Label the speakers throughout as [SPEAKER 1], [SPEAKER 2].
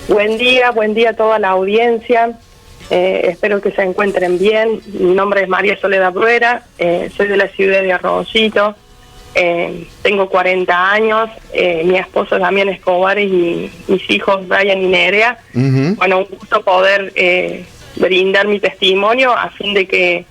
[SPEAKER 1] Buen día a toda la audiencia. Espero que se encuentren bien. Mi nombre es María Soledad Bruera, soy de la ciudad de Arroyito. Tengo 40 años, mi esposo Damián Escobar y mis hijos Brian y Nerea. Bueno, un gusto poder brindar mi testimonio a fin de que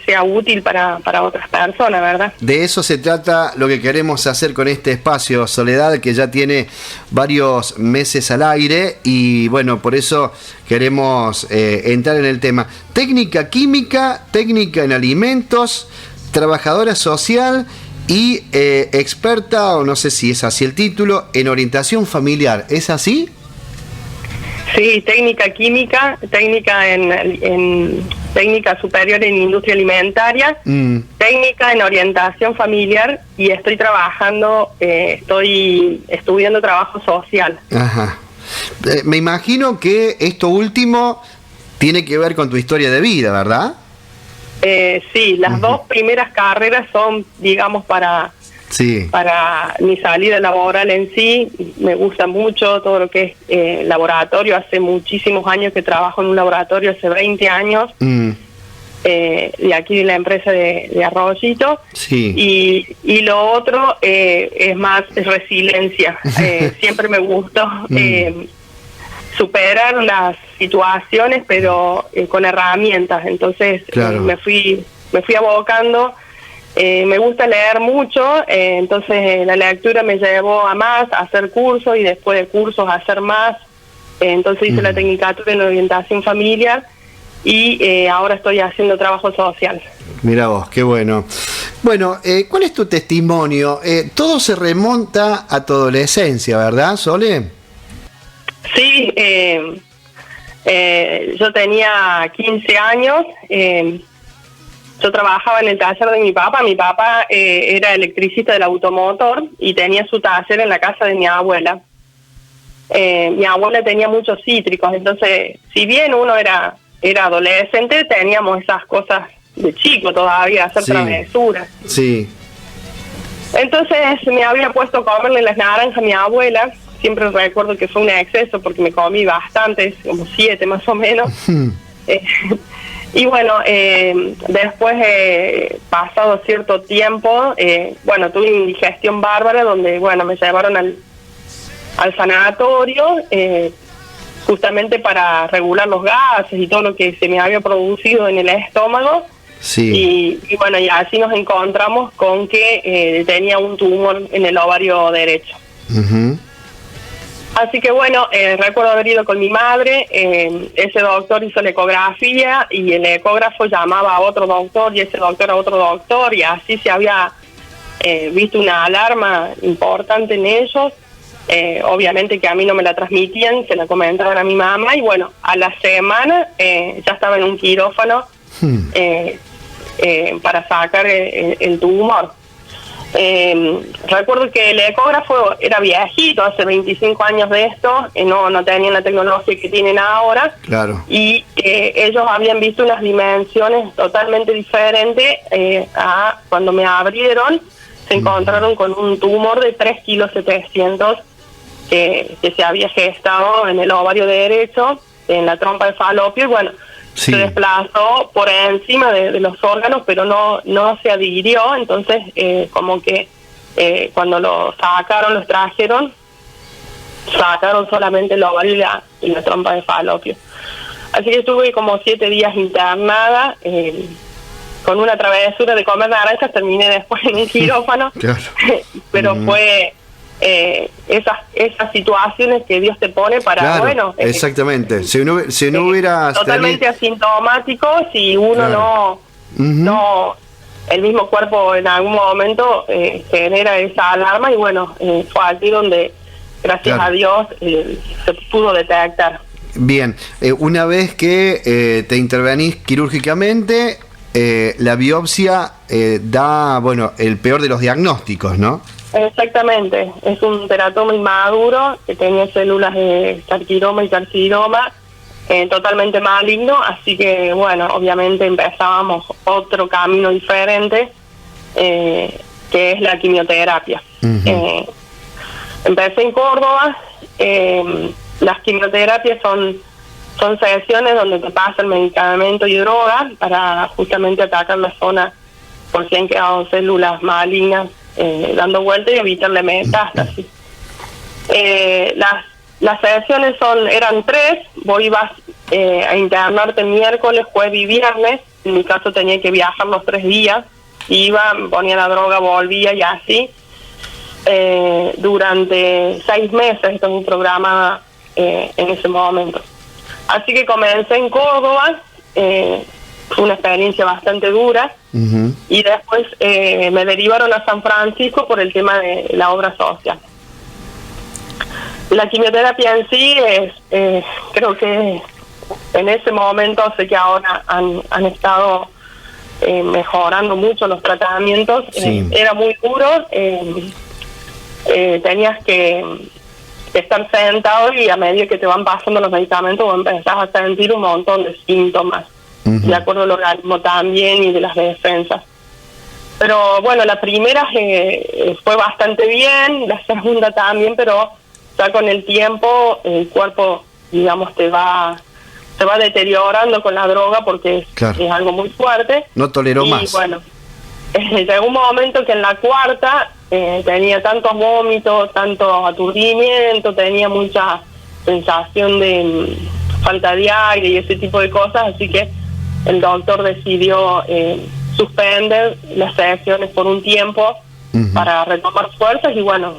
[SPEAKER 1] sea útil para otras personas, ¿verdad?
[SPEAKER 2] De eso se trata lo que queremos hacer con este espacio, Soledad, que ya tiene varios meses al aire y bueno, por eso queremos entrar en el tema. Técnica química, técnica en alimentos, trabajadora social y experta, o no sé si es así el título, en orientación familiar. ¿Es así?
[SPEAKER 1] Sí, técnica química, técnica en técnica superior en industria alimentaria, técnica en orientación familiar y estoy estudiando trabajo social.
[SPEAKER 2] Ajá. Me imagino que esto último tiene que ver con tu historia de vida, ¿verdad?
[SPEAKER 1] Sí, las dos primeras carreras son, digamos, para mi salida laboral en sí. Me gusta mucho todo lo que es laboratorio. Hace muchísimos años que trabajo en un laboratorio, hace 20 años, de aquí de la empresa de Arroyito. Sí. Y lo otro es más resiliencia. Siempre me gustó superar las situaciones, pero con herramientas. Entonces me fui abocando. Me gusta leer mucho, entonces la lectura me llevó a hacer cursos y después de cursos a hacer más. Entonces hice la tecnicatura en orientación familiar y ahora estoy haciendo trabajo social.
[SPEAKER 2] Mira vos, qué bueno. Bueno, ¿cuál es tu testimonio? Todo se remonta a tu adolescencia, ¿verdad, Sole?
[SPEAKER 1] Sí, yo tenía 15 años. Yo trabajaba en el taller de mi papá. Mi papá era electricista del automotor y tenía su taller en la casa de mi abuela. Mi abuela tenía muchos cítricos, entonces, si bien uno era adolescente, teníamos esas cosas de chico todavía, hacer travesuras. Sí. Entonces me había puesto a comerle las naranjas a mi abuela. Siempre recuerdo que fue un exceso porque me comí bastantes, como 7 más o menos. Y bueno, después, pasado cierto tiempo, tuve una indigestión bárbara donde, me llevaron al sanatorio, justamente para regular los gases y todo lo que se me había producido en el estómago. Sí. Y así nos encontramos con que tenía un tumor en el ovario derecho. Así que recuerdo haber ido con mi madre, ese doctor hizo la ecografía y el ecógrafo llamaba a otro doctor y ese doctor a otro doctor y así se había visto una alarma importante en ellos. Obviamente que a mí no me la transmitían, se la comentaban a mi mamá y a la semana ya estaba en un quirófano para sacar el tumor. Recuerdo que el ecógrafo era viejito, hace 25 años de esto, no tenían la tecnología que tienen ahora. Claro. Y ellos habían visto unas dimensiones totalmente diferentes a cuando me abrieron. Se encontraron con un tumor de 3,7 kilos que se había gestado en el ovario derecho, en la trompa de falopio, y se desplazó por encima de los órganos, pero no se adhirió. Entonces cuando lo trajeron, sacaron solamente el ovario y la trompa de falopio. Así que estuve como 7 días internada, con una travesura de comer naranjas, terminé después en un quirófano. Claro. Pero fue esas situaciones que Dios te pone para,
[SPEAKER 2] exactamente. Si no hubiera
[SPEAKER 1] totalmente asintomático, si uno no el mismo cuerpo en algún momento genera esa alarma y fue aquí donde gracias a Dios se pudo detectar.
[SPEAKER 2] Bien, una vez que te intervenís quirúrgicamente, la biopsia da el peor de los diagnósticos, ¿no?
[SPEAKER 1] Exactamente, es un teratoma inmaduro que tenía células de carcinoma y carcinoma, totalmente maligno, así que obviamente empezábamos otro camino diferente, que es la quimioterapia. Empecé en Córdoba, Las quimioterapias son sesiones donde te pasan medicamento y droga para justamente atacar la zona por si han quedado células malignas dando vuelta y evitarle metástasis. Las sesiones eran 3, vos ibas a internarte miércoles, jueves y viernes. En mi caso tenía que viajar los 3 días, iba, ponía la droga, volvía y así. Durante 6 meses, esto es un programa en ese momento. Así que comencé en Córdoba, fue una experiencia bastante dura, y después me derivaron a San Francisco por el tema de la obra social. La quimioterapia en sí creo que en ese momento, sé que ahora han estado mejorando mucho los tratamientos. Sí. Era muy duro, tenías que estar sentado y a medida que te van pasando los medicamentos vos empezás a sentir un montón de síntomas, de acuerdo al organismo también y de las defensas. Pero bueno, la primera fue bastante bien, la segunda también, pero ya con el tiempo el cuerpo, digamos, se va deteriorando con la droga porque es algo muy fuerte.
[SPEAKER 2] No toleró más. Y
[SPEAKER 1] bueno, llegó un momento que en la cuarta tenía tantos vómitos, tanto aturdimiento, tenía mucha sensación de falta de aire y ese tipo de cosas, así que el doctor decidió suspender las sesiones por un tiempo para retomar fuerzas y bueno,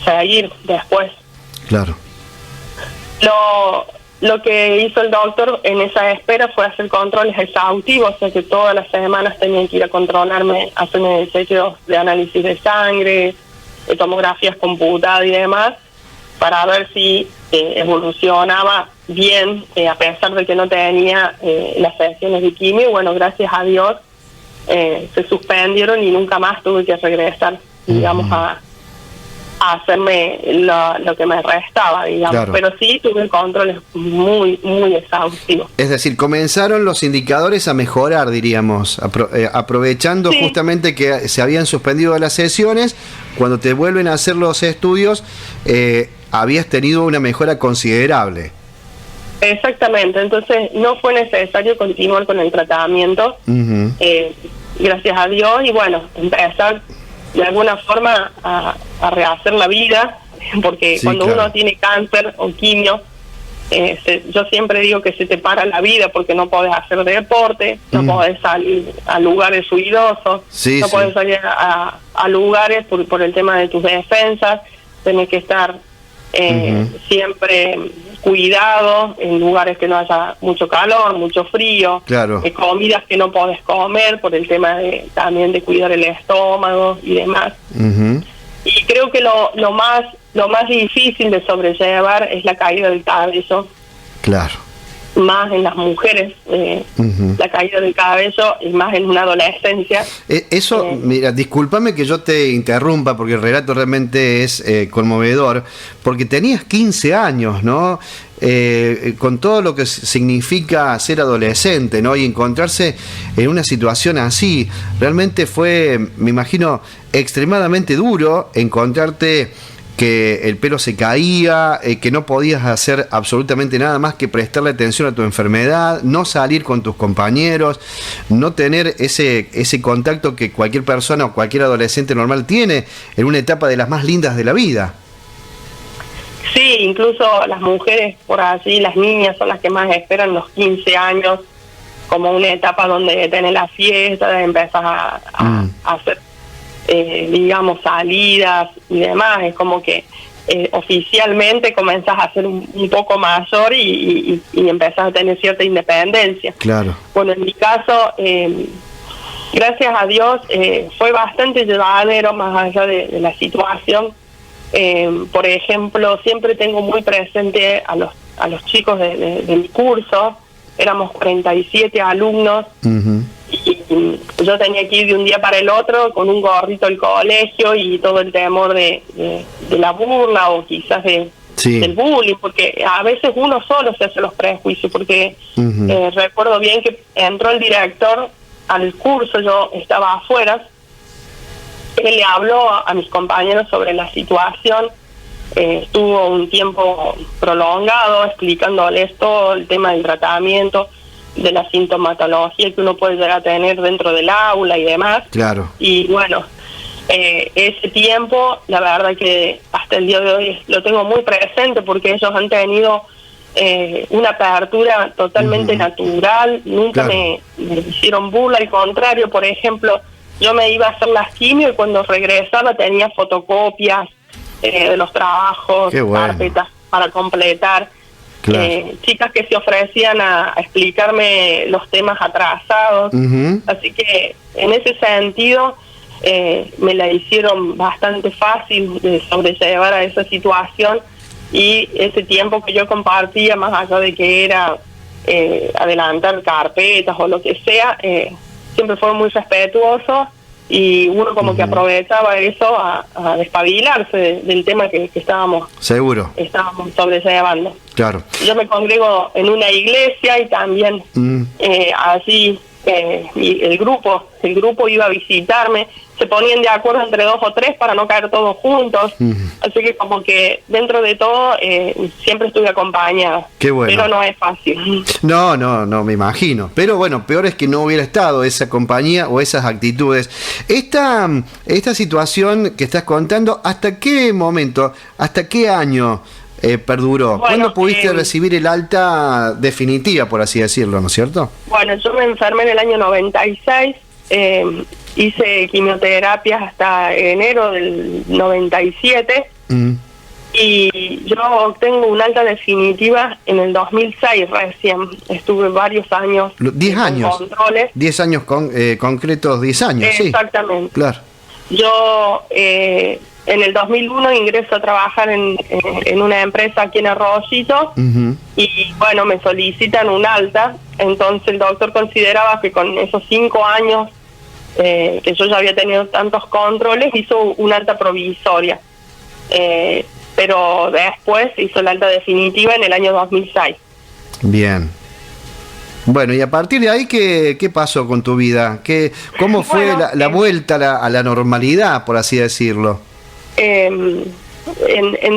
[SPEAKER 1] seguir después.
[SPEAKER 2] Claro.
[SPEAKER 1] Lo que hizo el doctor en esa espera fue hacer controles exhaustivos, o sea que todas las semanas tenía que ir a controlarme, hacerme chequeos de análisis de sangre, de tomografías computadas y demás, para ver si evolucionaba bien, a pesar de que no tenía las sesiones de quimio. Y bueno, gracias a Dios se suspendieron y nunca más tuve que regresar, digamos, a hacerme lo que me restaba, digamos. Claro. Pero sí tuve controles muy, muy exhaustivos.
[SPEAKER 2] Es decir, comenzaron los indicadores a mejorar, diríamos, aprovechando justamente que se habían suspendido las sesiones. Cuando te vuelven a hacer los estudios, habías tenido una mejora considerable.
[SPEAKER 1] Exactamente, entonces no fue necesario continuar con el tratamiento, gracias a Dios, y bueno, empezar de alguna forma a rehacer la vida, porque cuando uno tiene cáncer o quimio, yo siempre digo que se te para la vida porque no podés hacer deporte, no podés salir a lugares ruidosos, no podés salir a lugares por el tema de tus defensas, tenés que estar siempre cuidado en lugares que no haya mucho calor, mucho frío, comidas que no podés comer por el tema también de cuidar el estómago y demás. Y creo que lo más difícil de sobrellevar es la caída del cabello.
[SPEAKER 2] Claro.
[SPEAKER 1] Más en las mujeres, la caída del cabello, y más en una adolescencia.
[SPEAKER 2] Eso, mira, discúlpame que yo te interrumpa, porque el relato realmente es conmovedor, porque tenías 15 años, ¿no? Con todo lo que significa ser adolescente, ¿no? Y encontrarse en una situación así, realmente fue, me imagino, extremadamente duro encontrarte que el pelo se caía, que no podías hacer absolutamente nada más que prestarle atención a tu enfermedad, no salir con tus compañeros, no tener ese contacto que cualquier persona o cualquier adolescente normal tiene en una etapa de las más lindas de la vida.
[SPEAKER 1] Sí, incluso las mujeres por allí, las niñas son las que más esperan los 15 años como una etapa donde tenés la fiesta, empezás a hacer digamos salidas y demás. Es como que oficialmente comenzás a ser un poco mayor y empezás a tener cierta independencia.
[SPEAKER 2] Claro.
[SPEAKER 1] Bueno, en mi caso, gracias a Dios, fue bastante llevadero más allá de la situación. Por ejemplo, siempre tengo muy presente a los chicos de mi curso. Éramos 47 alumnos. Y yo tenía que ir de un día para el otro con un gorrito al colegio y todo el temor de la burla o quizás del bullying, porque a veces uno solo se hace los prejuicios, porque recuerdo bien que entró el director al curso, yo estaba afuera, él le habló a mis compañeros sobre la situación estuvo un tiempo prolongado explicándoles todo el tema del tratamiento, de la sintomatología que uno puede llegar a tener dentro del aula y demás.
[SPEAKER 2] Claro.
[SPEAKER 1] Y bueno, ese tiempo, la verdad que hasta el día de hoy lo tengo muy presente, porque ellos han tenido una apertura totalmente natural, nunca me hicieron burla, al contrario. Por ejemplo, yo me iba a hacer las quimio y cuando regresaba tenía fotocopias de los trabajos, carpetas para completar. Chicas que se ofrecían a explicarme los temas atrasados. Así que en ese sentido me la hicieron bastante fácil de sobrellevar a esa situación, y ese tiempo que yo compartía, más allá de que era adelantar carpetas o lo que sea, siempre fueron muy respetuosos, y uno como que aprovechaba eso a despabilarse del tema que estábamos sobrellevando.
[SPEAKER 2] Claro.
[SPEAKER 1] Yo me congrego en una iglesia y también así el grupo iba a visitarme, se ponían de acuerdo entre 2 o 3 para no caer todos juntos, así que como que dentro de todo siempre estuve acompañada.
[SPEAKER 2] Qué bueno.
[SPEAKER 1] Pero no es fácil.
[SPEAKER 2] No, me imagino. Pero bueno, peor es que no hubiera estado esa compañía o esas actitudes. Esta situación que estás contando, ¿hasta qué momento, hasta qué año perduró?
[SPEAKER 1] Bueno,
[SPEAKER 2] ¿cuándo pudiste recibir el alta definitiva, por así decirlo, no es cierto?
[SPEAKER 1] Bueno, yo me enfermé en el año 96, hice quimioterapias hasta enero del 97, y yo obtengo un alta definitiva en el 2006 recién. Estuve varios años
[SPEAKER 2] 10 años controles. 10 años concretos, 10 años,
[SPEAKER 1] exactamente.
[SPEAKER 2] Sí. Claro.
[SPEAKER 1] Yo en el 2001 ingreso a trabajar en una empresa aquí en Arroyito, y bueno, me solicitan un alta. Entonces el doctor consideraba que con esos 5 años que yo ya había tenido tantos controles, hizo un alta provisoria, pero después hizo la alta definitiva en el año 2006.
[SPEAKER 2] Bien. Bueno, y a partir de ahí, ¿qué pasó con tu vida? ¿Cómo fue la vuelta a la normalidad, por así decirlo?
[SPEAKER 1] En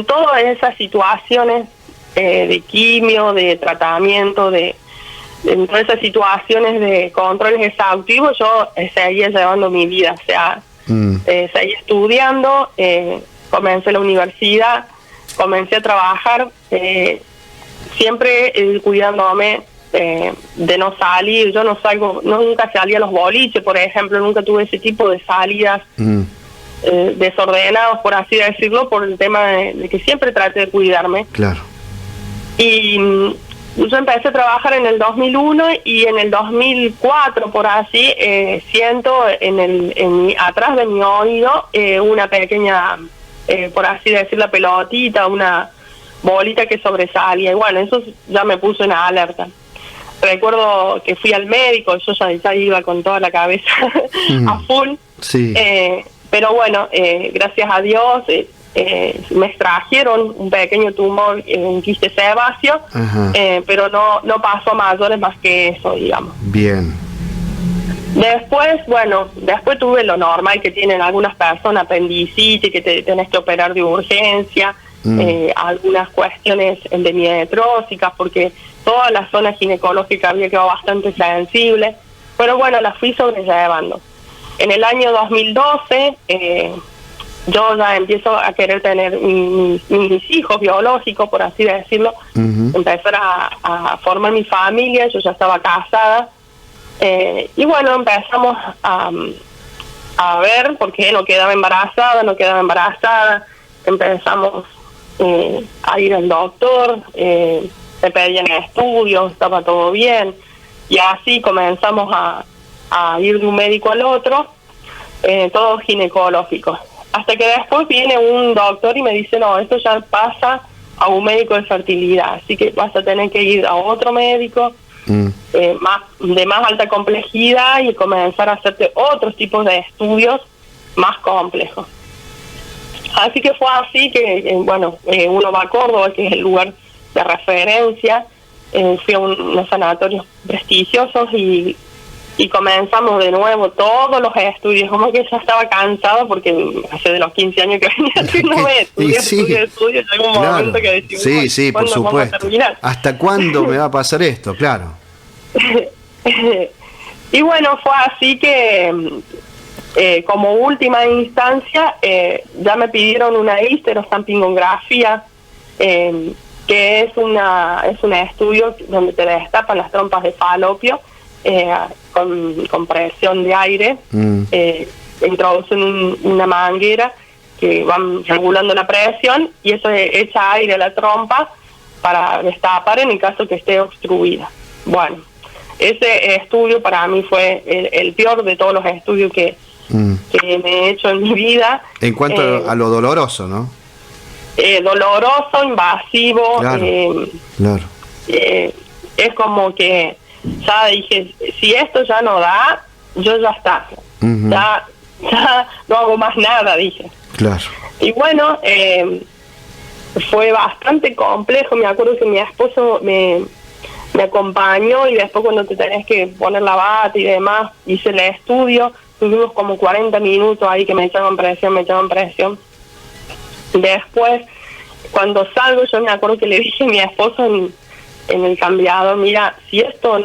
[SPEAKER 1] todas esas situaciones de quimio, de tratamiento, en todas esas situaciones de controles exhaustivos, yo seguía llevando mi vida, o sea, seguía estudiando, comencé la universidad, comencé a trabajar, siempre cuidándome de no salir. Yo nunca salí a los boliches, por ejemplo, nunca tuve ese tipo de salidas desordenados, por así decirlo, por el tema de que siempre traté de cuidarme. Claro. Y yo empecé a trabajar en el 2001, y en el 2004, por así, siento atrás de mi oído una pequeña, por así decir, la pelotita, una bolita que sobresalía, y bueno, eso ya me puso en alerta. Recuerdo que fui al médico, yo ya iba con toda la cabeza a full, sí. Pero bueno, gracias a Dios me extrajeron un pequeño tumor, un quiste sebáceo, pero no pasó a mayores más que eso, digamos.
[SPEAKER 2] Bien.
[SPEAKER 1] Después tuve lo normal que tienen algunas personas, apendicitis, que te tenés que operar de urgencia, algunas cuestiones endometriósicas, porque toda la zona ginecológica había quedado bastante sensible, pero bueno, la fui sobrellevando. En el año 2012 yo ya empiezo a querer tener mis hijos biológicos, por así decirlo, empezar a formar mi familia. Yo ya estaba casada, y bueno, empezamos a ver por qué no quedaba embarazada, empezamos a ir al doctor, me pedían estudios, estaba todo bien, y así comenzamos a ir de un médico al otro, todos ginecológicos, hasta que después viene un doctor y me dice: no, esto ya pasa a un médico de fertilidad, así que vas a tener que ir a otro médico de más alta complejidad y comenzar a hacerte otros tipos de estudios más complejos. Así que fue así que, uno va a Córdoba, que es el lugar de referencia, fui a unos sanatorios prestigiosos, y y comenzamos de nuevo todos los estudios, como que ya estaba cansado porque hace de los 15 años que venía haciendo estudios, llegó un momento que decimos,
[SPEAKER 2] sí, por supuesto. ¿Hasta cuándo me va a pasar esto? Claro.
[SPEAKER 1] Y bueno, fue así que como última instancia ya me pidieron una histerosalpingografía, que es un estudio donde te destapan las trompas de falopio con presión de aire, introducen una manguera que van regulando la presión y eso echa aire a la trompa para destapar en el caso que esté obstruida. Bueno, ese estudio para mí fue el peor de todos los estudios que me he hecho en mi vida.
[SPEAKER 2] En cuanto a lo doloroso, ¿no?
[SPEAKER 1] Doloroso, invasivo.
[SPEAKER 2] Claro.
[SPEAKER 1] Es como que ya dije, si esto ya no da, yo ya está. Ya no hago más nada, dije.
[SPEAKER 2] Claro.
[SPEAKER 1] Y bueno, fue bastante complejo. Me acuerdo que mi esposo me acompañó y después cuando te tenés que poner la bata y demás, hice el estudio. Tuvimos como 40 minutos ahí que me echaban presión. Después, cuando salgo, yo me acuerdo que le dije a mi esposo en el cambiador, mira, si esto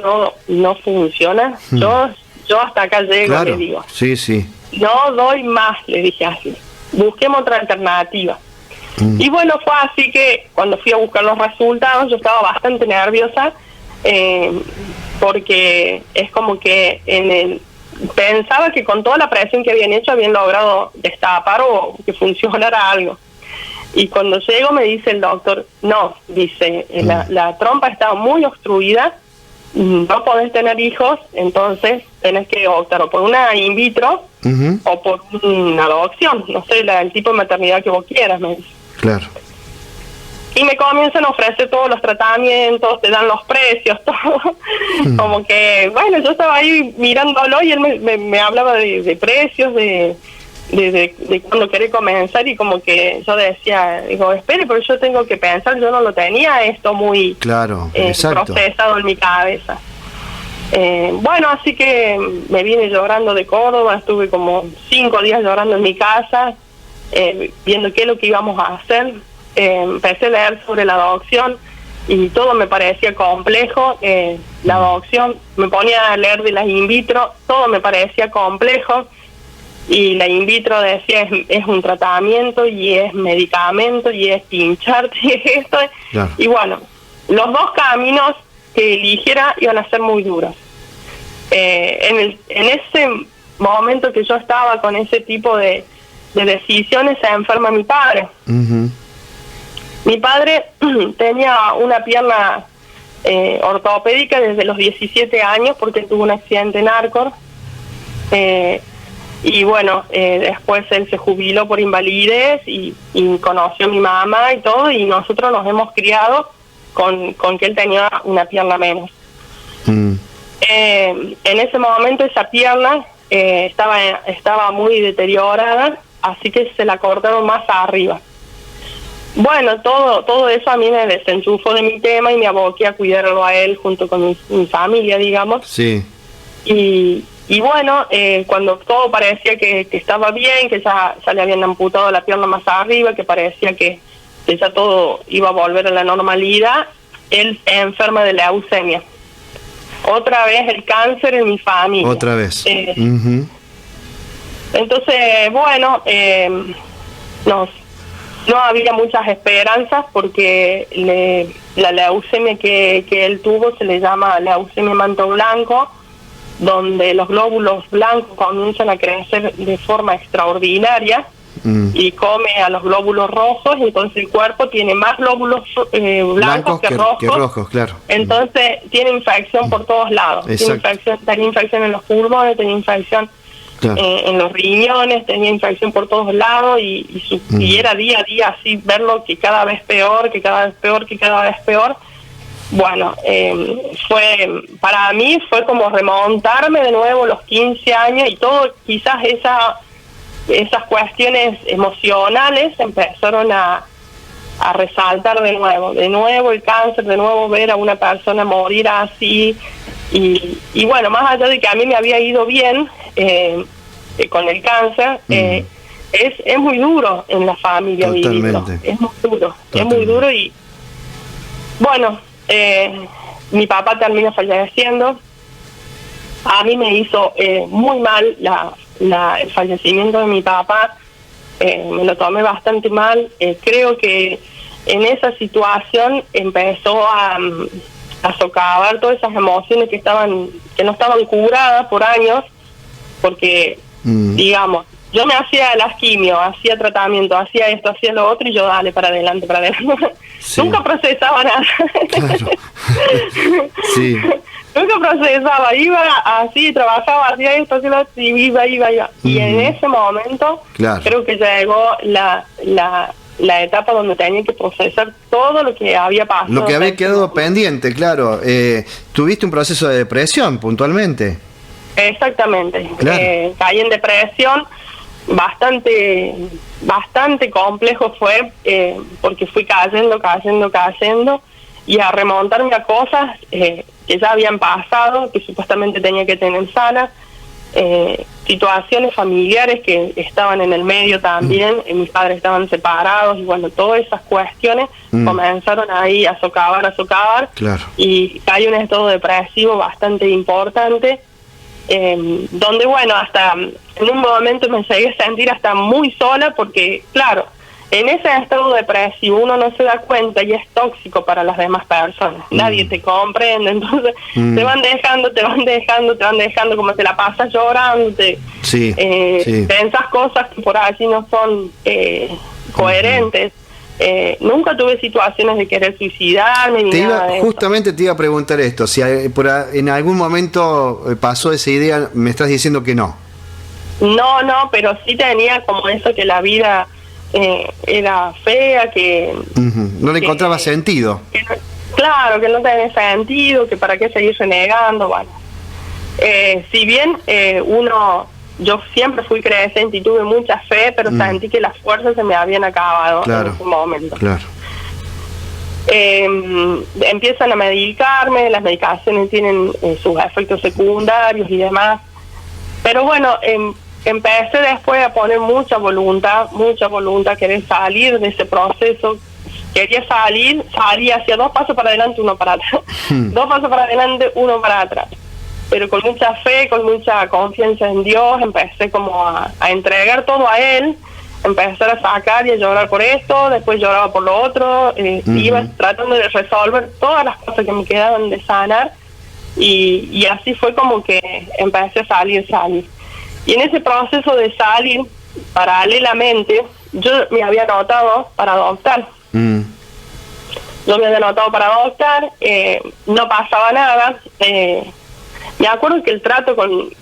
[SPEAKER 1] no funciona, yo hasta acá llego,
[SPEAKER 2] claro.
[SPEAKER 1] Le digo.
[SPEAKER 2] Sí.
[SPEAKER 1] No doy más, le dije así. Busquemos otra alternativa. Y bueno, fue así que cuando fui a buscar los resultados, yo estaba bastante nerviosa, porque es como que pensaba que con toda la presión que habían hecho habían logrado destapar o que funcionara algo. Y cuando llego me dice el doctor, no, dice, la trompa está muy obstruida, no podés tener hijos, entonces tenés que optar o por una in vitro o por una adopción, no sé, el tipo de maternidad que vos quieras, me dice.
[SPEAKER 2] Claro.
[SPEAKER 1] Y me comienzan a ofrecer todos los tratamientos, te dan los precios, todo. Como que, bueno, yo estaba ahí mirándolo y él me hablaba de precios, de cuando quería comenzar, y como que yo decía, digo, espere, pero yo tengo que pensar, yo no lo tenía esto muy
[SPEAKER 2] claro,
[SPEAKER 1] procesado en mi cabeza. Bueno, así que me vine llorando de Córdoba, estuve como 5 días llorando en mi casa, viendo qué es lo que íbamos a hacer. Empecé a leer sobre la adopción y todo me parecía complejo. La adopción, me ponía a leer de las in vitro, todo me parecía complejo, y la in vitro decía es un tratamiento y es medicamento y es pincharte y esto.
[SPEAKER 2] Claro.
[SPEAKER 1] Y bueno, los dos caminos que eligiera iban a ser muy duros. En ese momento que yo estaba con ese tipo de decisiones, se enferma mi padre. Mi padre tenía una pierna ortopédica desde los 17 años porque tuvo un accidente en Arcor. Y bueno, después él se jubiló por invalidez y conoció a mi mamá y todo, y nosotros nos hemos criado con que él tenía una pierna menos. En ese momento esa pierna estaba muy deteriorada, así que se la cortaron más arriba. Bueno, todo eso a mí me desenchufó de mi tema y me aboqué a cuidarlo a él junto con mi familia, digamos.
[SPEAKER 2] Sí.
[SPEAKER 1] Y bueno, cuando todo parecía que estaba bien, que ya le habían amputado la pierna más arriba, que parecía que ya todo iba a volver a la normalidad, él enferma de leucemia. Otra vez el cáncer en mi familia.
[SPEAKER 2] Otra vez.
[SPEAKER 1] Entonces, bueno, no había muchas esperanzas porque la leucemia que él tuvo se le llama leucemia manto blanco, donde los glóbulos blancos comienzan a crecer de forma extraordinaria y come a los glóbulos rojos, entonces el cuerpo tiene más glóbulos blancos que rojos,
[SPEAKER 2] claro.
[SPEAKER 1] Entonces tiene infección por todos lados. Tenía infección en los pulmones, tenía infección en los riñones, tenía infección por todos lados y era día a día así verlo, que cada vez peor, que cada vez peor, que cada vez peor. Bueno, para mí fue como remontarme de nuevo los 15 años y todo, quizás esas cuestiones emocionales empezaron a resaltar de nuevo el cáncer, de nuevo ver a una persona morir así Y bueno, más allá de que a mí me había ido bien con el cáncer, es muy duro en la familia vivirlo. Es muy duro, es muy duro. Y bueno, mi papá termina falleciendo. A mí me hizo muy mal el fallecimiento de mi papá. Me lo tomé bastante mal. Creo que en esa situación empezó a socavar todas esas emociones que no estaban curadas por años, porque digamos, yo me hacía las quimios, hacía tratamiento, hacía esto, hacía lo otro, y yo dale para adelante. Sí. Nunca procesaba nada. Claro.
[SPEAKER 2] Sí.
[SPEAKER 1] Nunca procesaba, iba así, trabajaba, hacía esto, hacía lo otro, y iba. Y en ese momento, creo que llegó la etapa donde tenía que procesar todo lo que había pasado.
[SPEAKER 2] Lo que había quedado pendiente, claro. ¿Tuviste un proceso de depresión puntualmente?
[SPEAKER 1] Exactamente. Claro. Caí en depresión. Bastante complejo fue, porque fui cayendo, y a remontarme a cosas que ya habían pasado, que supuestamente tenía que tener sanas, situaciones familiares que estaban en el medio también. Mis padres estaban separados, y bueno, todas esas cuestiones comenzaron ahí a socavar,
[SPEAKER 2] claro.
[SPEAKER 1] Y caí en un estado depresivo bastante importante, donde bueno, hasta en un momento me llegué a sentir hasta muy sola, porque claro, en ese estado depresivo uno no se da cuenta y es tóxico para las demás personas. Nadie te comprende, entonces te van dejando, como te la pasas llorando, pensás cosas que por allí no son coherentes. Nunca tuve situaciones de querer suicidarme ni nada de
[SPEAKER 2] justamente eso. Te iba a preguntar esto, si en algún momento pasó esa idea. Me estás diciendo que no.
[SPEAKER 1] No, pero sí tenía como eso, que la vida era fea, que
[SPEAKER 2] no le encontraba sentido.
[SPEAKER 1] Claro, que no tenía sentido, que para qué seguir renegando. Bueno, si bien yo siempre fui creyente y tuve mucha fe, pero sentí que las fuerzas se me habían acabado en ese momento. Claro. Empiezan a medicarme, las medicaciones tienen sus efectos secundarios y demás, pero bueno, empecé después a poner mucha voluntad, querer salir de ese proceso. Quería salía hacia 2 pasos para adelante, 1 para atrás, 2 pasos para adelante, 1 para atrás. Pero con mucha fe, con mucha confianza en Dios, empecé como a entregar todo a Él, empezar a sacar y a llorar por esto, después lloraba por lo otro, iba tratando de resolver todas las cosas que me quedaban de sanar, y así fue como que empecé a salir. Y en ese proceso de salir, paralelamente, yo me había anotado para adoptar. Yo me había anotado para adoptar, no pasaba nada. Me acuerdo que el trato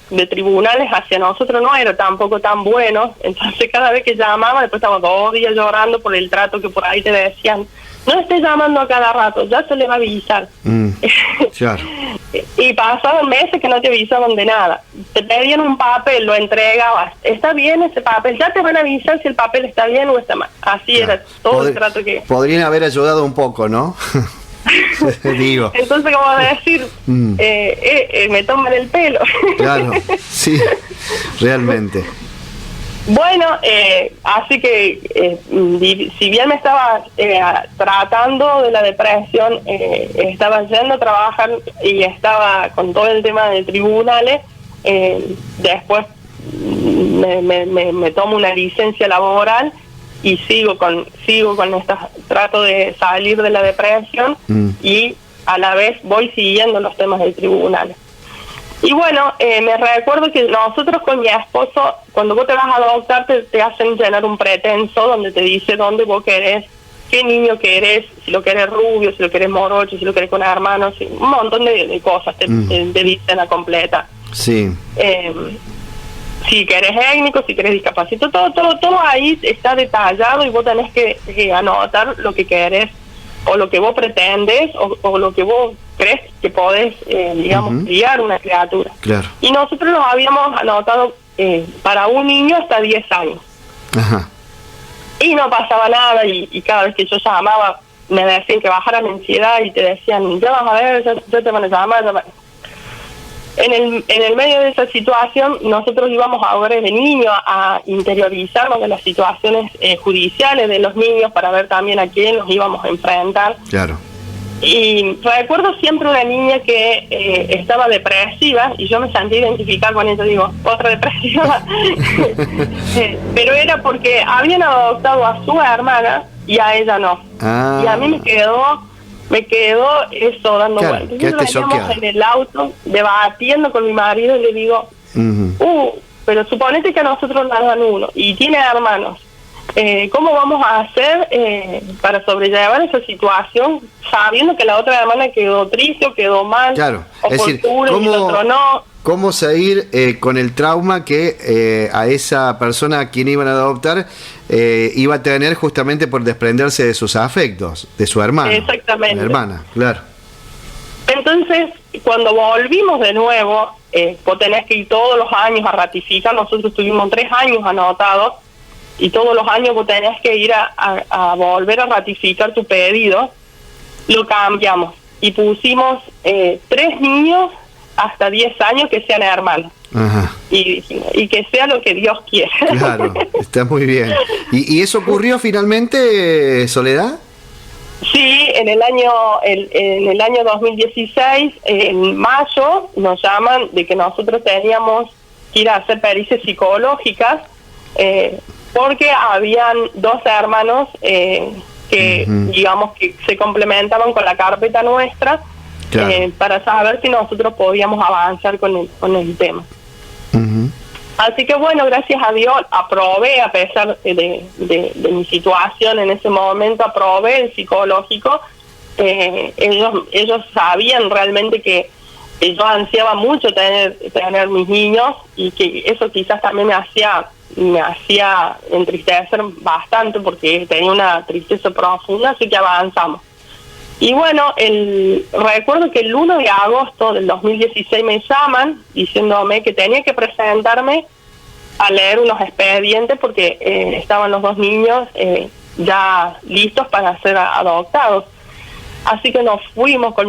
[SPEAKER 1] de tribunales hacia nosotros no era tampoco tan bueno, entonces cada vez que llamaba, después estaba 2 días llorando por el trato, que por ahí te decían, no estés llamando a cada rato, ya se le va a avisar.
[SPEAKER 2] Claro.
[SPEAKER 1] Y pasaban meses que no te avisaban de nada. Te pedían un papel, lo entregabas, está bien ese papel, ya te van a avisar si el papel está bien o está mal. Así era todo el trato que...
[SPEAKER 2] Podrían haber ayudado un poco, ¿no? Digo.
[SPEAKER 1] Entonces, como decir, me toman el pelo.
[SPEAKER 2] Claro, sí, realmente.
[SPEAKER 1] Bueno, así que si bien me estaba tratando de la depresión, estaba yendo a trabajar y estaba con todo el tema de tribunales, después me tomo una licencia laboral y sigo con trato de salir de la depresión, y a la vez voy siguiendo los temas del tribunal. Y bueno, me recuerdo que nosotros con mi esposo, cuando vos te vas a adoptar, te hacen llenar un pretenso donde te dice dónde vos querés, qué niño querés, si lo querés rubio, si lo querés morocho, si lo querés con hermanos, un montón de cosas te dicen a completa.
[SPEAKER 2] Sí.
[SPEAKER 1] Si querés étnico, si querés discapacitado, todo ahí está detallado, y vos tenés que anotar lo que querés, o lo que vos pretendes, o lo que vos crees que podés, criar una criatura. Claro. Y nosotros nos habíamos anotado para un niño hasta 10 años.
[SPEAKER 2] Ajá.
[SPEAKER 1] Y no pasaba nada, y cada vez que yo llamaba me decían que bajara la ansiedad, y te decían, ya vas a ver, ya te van a llamar. En el medio de esa situación, nosotros íbamos ahora de niños a interiorizarnos de las situaciones judiciales de los niños para ver también a quién nos íbamos a enfrentar.
[SPEAKER 2] Claro.
[SPEAKER 1] Y recuerdo siempre una niña que estaba depresiva y yo me sentí identificada con ella, digo, otra depresiva. Pero era porque habían adoptado a su hermana y a ella no. Y a mí me quedó eso dando vueltas. Entonces veníamos en el auto debatiendo con mi marido y le digo, pero suponete que a nosotros nos dan uno y tiene hermanos. ¿Cómo vamos a hacer para sobrellevar esa situación sabiendo que la otra hermana quedó triste o quedó mal?
[SPEAKER 2] Claro,
[SPEAKER 1] o
[SPEAKER 2] es decir,
[SPEAKER 1] y el otro no.
[SPEAKER 2] ¿Cómo seguir con el trauma que a esa persona a quien iban a adoptar iba a tener justamente por desprenderse de sus afectos, de su hermano?
[SPEAKER 1] Exactamente.
[SPEAKER 2] La hermana, claro.
[SPEAKER 1] Entonces, cuando volvimos de nuevo, vos tenés que ir todos los años a ratificar, nosotros tuvimos 3 años anotados, y todos los años vos tenés que ir a volver a ratificar tu pedido. Lo cambiamos y pusimos 3 niños hasta 10 años que sean hermanos.
[SPEAKER 2] Ajá.
[SPEAKER 1] Y que sea lo que Dios quiere.
[SPEAKER 2] Claro, está muy bien. ¿Y eso ocurrió finalmente, Soledad?
[SPEAKER 1] Sí, en el año 2016, en mayo, nos llaman de que nosotros teníamos que ir a hacer pericias psicológicas, porque habían 2 hermanos que, digamos, que se complementaban con la carpeta nuestra, claro, para saber si nosotros podíamos avanzar con el tema. Así que bueno, gracias a Dios aprobé, a pesar de mi situación en ese momento, aprobé el psicológico. Ellos sabían realmente que yo ansiaba mucho tener mis niños, y que eso quizás también me hacía entristecer bastante porque tenía una tristeza profunda, así que avanzamos. Y bueno, recuerdo que el 1 de agosto del 2016 me llaman diciéndome que tenía que presentarme a leer unos expedientes porque estaban los 2 niños ya listos para ser adoptados. Así que nos fuimos con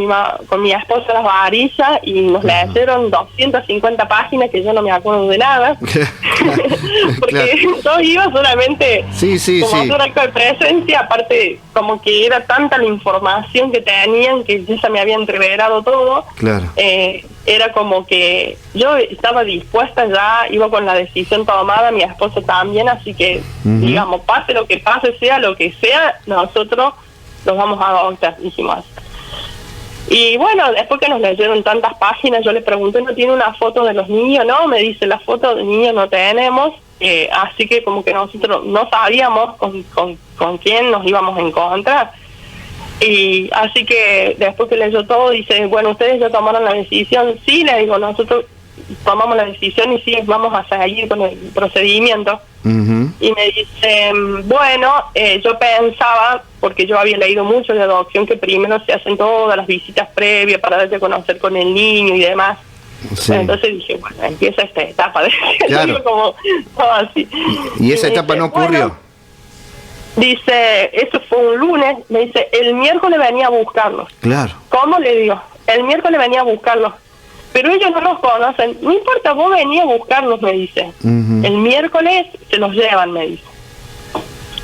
[SPEAKER 1] mi esposa a las varillas y nos leyeron 250 páginas que yo no me acuerdo de nada. Porque yo iba solamente como hacer acto de presencia, aparte como que era tanta la información que tenían que ya se me había entreverado todo. Claro. Era como que yo estaba dispuesta ya, iba con la decisión tomada, mi esposa también, así que digamos, pase lo que pase, sea lo que sea, nosotros los vamos a adoptar, dijimos. Y bueno, después que nos leyeron tantas páginas, yo le pregunté, ¿no tiene una foto de los niños? No, me dice, la foto de niños no tenemos, así que como que nosotros no sabíamos con quién nos íbamos a encontrar. Y así que después que leyó todo, dice, bueno, ustedes ya tomaron la decisión. Sí, le digo, nosotros tomamos la decisión y sí, vamos a seguir con el procedimiento. Y me dice, bueno, yo pensaba, porque yo había leído mucho de adopción, que primero se hacen todas las visitas previas para darte a conocer con el niño y demás. Sí. Entonces dije, bueno, empieza esta etapa.
[SPEAKER 2] Claro.
[SPEAKER 1] Como todo así.
[SPEAKER 2] ¿Y esa etapa no ocurrió?
[SPEAKER 1] Bueno, dice, eso fue un lunes, me dice, el miércoles venía a buscarlos.
[SPEAKER 2] Claro.
[SPEAKER 1] ¿Cómo? Le digo, el miércoles venía a buscarlos. Pero ellos no los conocen. No importa, vos venís a buscarlos, me dice. El miércoles se los llevan, me dice.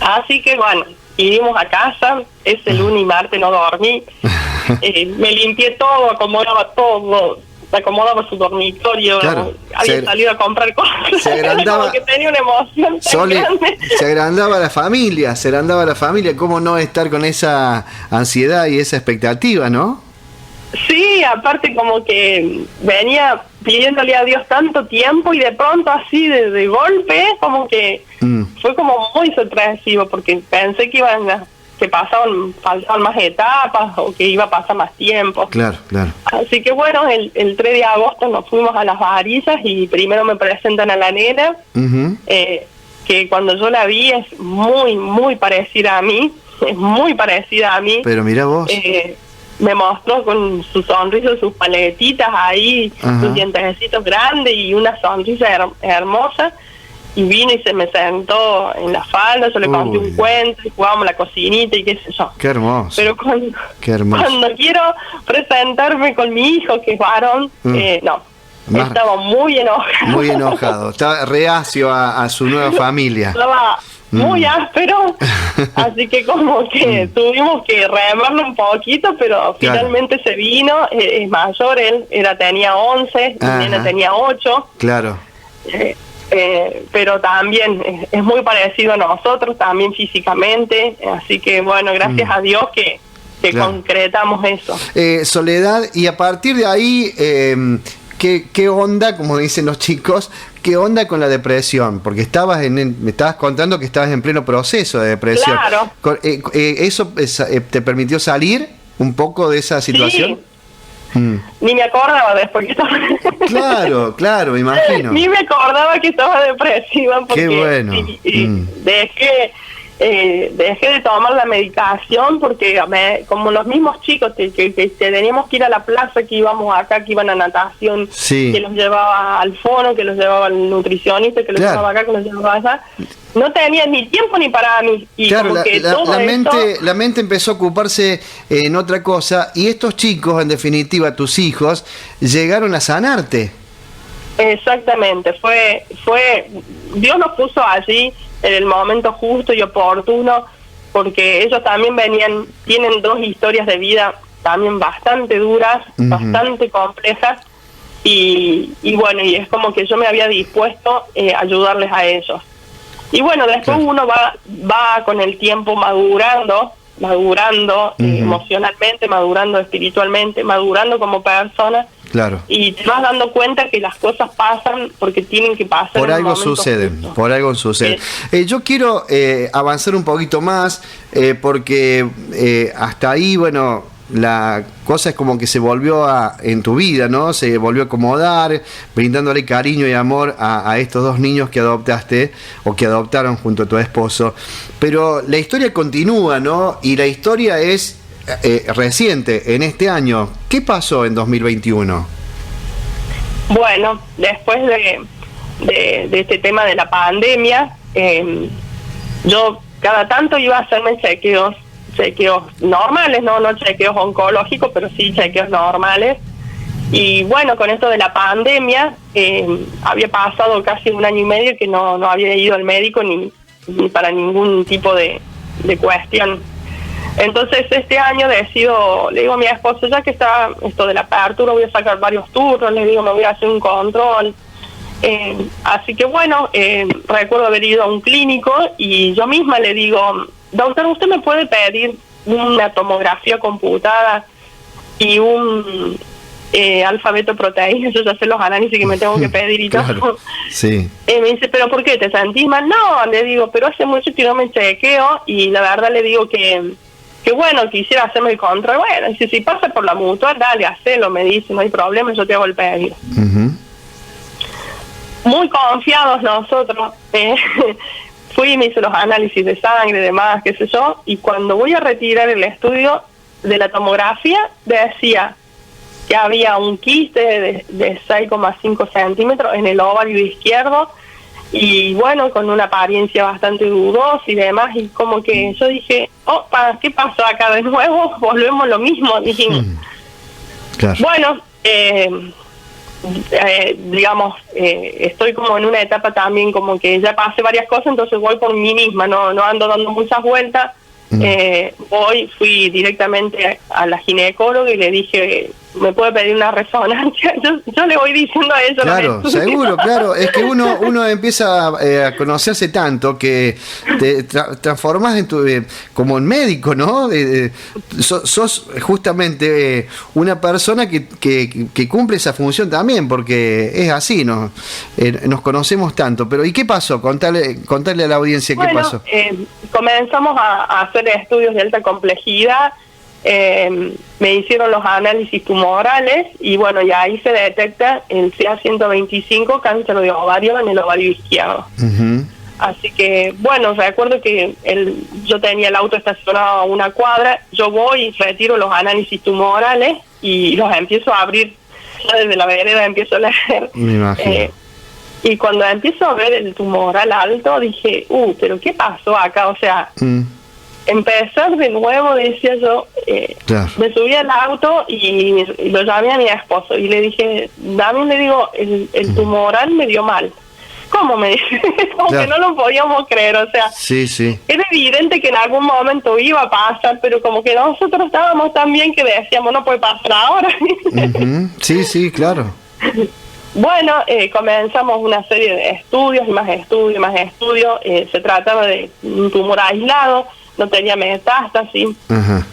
[SPEAKER 1] Así que bueno, vinimos a casa. Ese lunes y martes no dormí. Me limpié todo, acomodaba su dormitorio.
[SPEAKER 2] Claro,
[SPEAKER 1] había salido a comprar cosas.
[SPEAKER 2] Se agrandaba,
[SPEAKER 1] como que tenía una emoción tan grande.
[SPEAKER 2] Se agrandaba la familia. ¿Cómo no estar con esa ansiedad y esa expectativa, no?
[SPEAKER 1] Sí, aparte como que venía pidiéndole a Dios tanto tiempo y de pronto así de golpe, como que fue como muy sorpresivo, porque pensé que faltaban más etapas o que iba a pasar más tiempo. Claro. Así que bueno, el 3 de agosto nos fuimos a las varillas y primero me presentan a la nena, que cuando yo la vi es muy, muy parecida a mí, Pero mira vos. Me mostró con su sonrisa, sus paletitas ahí, sus dientecitos grandes y una sonrisa hermosa. Y vino y se me sentó en la falda, yo le conté un cuento y jugábamos la cocinita y qué sé yo.
[SPEAKER 2] Qué hermoso.
[SPEAKER 1] Pero cuando quiero presentarme con mi hijo, que es varón, no. Estaba muy enojado.
[SPEAKER 2] Muy enojado, estaba reacio a su nueva familia.
[SPEAKER 1] Estaba muy áspero, así que como que tuvimos que remarlo un poquito, pero finalmente se vino. Es mayor, él tenía 11, mi nena tenía 8.
[SPEAKER 2] Claro.
[SPEAKER 1] Pero también es muy parecido a nosotros, también físicamente, así que bueno, gracias a Dios que concretamos eso.
[SPEAKER 2] Soledad, y a partir de ahí, ¿qué onda, como dicen los chicos, qué onda con la depresión? Porque me estabas contando que estabas en pleno proceso de depresión.
[SPEAKER 1] Claro.
[SPEAKER 2] ¿Eso te permitió salir un poco de esa situación?
[SPEAKER 1] Sí. Ni me acordaba después que estaba...
[SPEAKER 2] Claro, me imagino.
[SPEAKER 1] Ni me acordaba que estaba depresiva porque
[SPEAKER 2] qué bueno.
[SPEAKER 1] Dejé de tomar la medicación porque como los mismos chicos que teníamos que ir a la plaza, que íbamos acá, que iban a natación, que los llevaba al fono, que los llevaba al nutricionista, que los llevaba acá, que los llevaba allá, no tenía ni tiempo ni para mí. Y
[SPEAKER 2] claro,
[SPEAKER 1] como que
[SPEAKER 2] la mente empezó a ocuparse en otra cosa, y estos chicos, en definitiva tus hijos, llegaron a sanarte.
[SPEAKER 1] Exactamente, fue Dios nos puso allí en el momento justo y oportuno, porque ellos también tienen 2 historias de vida también bastante duras, bastante complejas, y bueno, y es como que yo me había dispuesto a ayudarles a ellos. Y bueno, después uno va con el tiempo madurando emocionalmente, madurando espiritualmente, madurando como persona.
[SPEAKER 2] Claro.
[SPEAKER 1] Y te vas dando cuenta que las cosas pasan porque tienen que pasar.
[SPEAKER 2] Por algo suceden. Yo quiero avanzar un poquito más, porque hasta ahí, bueno, la cosa es como que se volvió en tu vida, ¿no? Se volvió a acomodar, brindándole cariño y amor a estos 2 niños que adoptaste, o que adoptaron junto a tu esposo. Pero la historia continúa, ¿no? Y la historia es reciente, en este año. ¿Qué pasó en 2021?
[SPEAKER 1] Bueno, después de este tema de la pandemia, yo cada tanto iba a hacerme chequeos normales, no chequeos oncológicos, pero sí chequeos normales. Y bueno, con esto de la pandemia, había pasado casi 1 año y medio que no había ido al médico ni para ningún tipo de cuestión. Entonces este año le digo a mi esposo, ya que está esto de la apertura, voy a sacar varios turnos, le digo, me voy a hacer un control. Así que bueno, recuerdo haber ido a un clínico y yo misma le digo, doctor, ¿usted me puede pedir una tomografía computada y un alfabeto proteína? Yo ya sé los análisis que me tengo que pedir y
[SPEAKER 2] claro,
[SPEAKER 1] todo.
[SPEAKER 2] Sí.
[SPEAKER 1] Me dice, ¿pero por qué? ¿Te sentís mal? No, le digo, pero hace mucho que no me chequeo, y la verdad le digo que bueno, quisiera hacerme el control. Bueno, dice, si pasa por la mutual, dale, hacelo, me dice, no hay problema, yo te hago el pedido. Muy confiados nosotros, fui y me hice los análisis de sangre, demás, qué sé yo, y cuando voy a retirar el estudio de la tomografía, decía que había un quiste de 6,5 centímetros en el ovario izquierdo, y bueno, con una apariencia bastante dudosa y demás, y como que yo dije, opa, ¿qué pasó acá de nuevo? Volvemos lo mismo, dijimos.
[SPEAKER 2] Claro.
[SPEAKER 1] Bueno, digamos, estoy como en una etapa también como que ya pasé varias cosas, entonces voy por mí misma, no ando dando muchas vueltas. Fui directamente a la ginecóloga y le dije, ¿me puede pedir una resonancia? Yo le voy diciendo a ella.
[SPEAKER 2] Claro, seguro, claro. Es que uno empieza a conocerse tanto que te transformas como en médico, ¿no? Sos justamente una persona que cumple esa función también, porque es así, ¿no? Nos conocemos tanto. Pero ¿y qué pasó? Contarle a la audiencia qué pasó.
[SPEAKER 1] Comenzamos a hacer estudios de alta complejidad. Me hicieron los análisis tumorales y bueno, y ahí se detecta el CA-125, cáncer de ovario en el ovario izquierdo. Así que bueno, recuerdo que yo tenía el auto estacionado a 1 cuadra, yo voy y retiro los análisis tumorales y los empiezo a abrir, ya desde la vereda empiezo a leer.
[SPEAKER 2] Me imagino.
[SPEAKER 1] Y cuando empiezo a ver el tumoral alto dije, pero ¿qué pasó acá? O sea, empezar de nuevo, decía yo.
[SPEAKER 2] Claro.
[SPEAKER 1] Me subí al auto y lo llamé a mi esposo y le dije, Damián, le digo, el tumoral me dio mal. ¿Cómo? Me dice, como
[SPEAKER 2] Claro.
[SPEAKER 1] que no lo podíamos creer, o sea,
[SPEAKER 2] Sí, sí.
[SPEAKER 1] era evidente que en algún momento iba a pasar, pero como que nosotros estábamos tan bien que decíamos, no puede pasar ahora.
[SPEAKER 2] Ujú. Sí, sí, claro.
[SPEAKER 1] Bueno, comenzamos una serie de estudios, y más estudios, y más estudios. Se trataba de un tumor aislado, no tenía metástasis.
[SPEAKER 2] Ajá.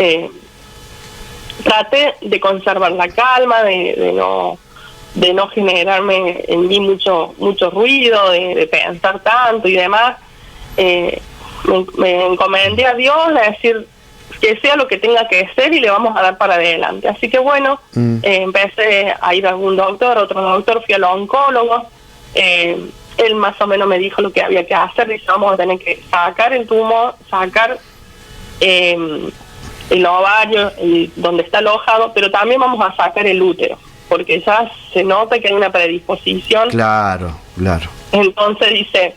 [SPEAKER 1] Traté de conservar la calma, de no generarme en mí mucho ruido, de pensar tanto y demás. Me encomendé a Dios a decir que sea lo que tenga que ser y le vamos a dar para adelante. Así que bueno, empecé a ir a algún doctor, otro doctor, fui al oncólogo. Él más o menos me dijo lo que había que hacer. Dice, vamos a tener que sacar el tumor, sacar el ovario donde está alojado, pero también vamos a sacar el útero, porque ya se nota que hay una predisposición.
[SPEAKER 2] Claro, claro.
[SPEAKER 1] Entonces dice,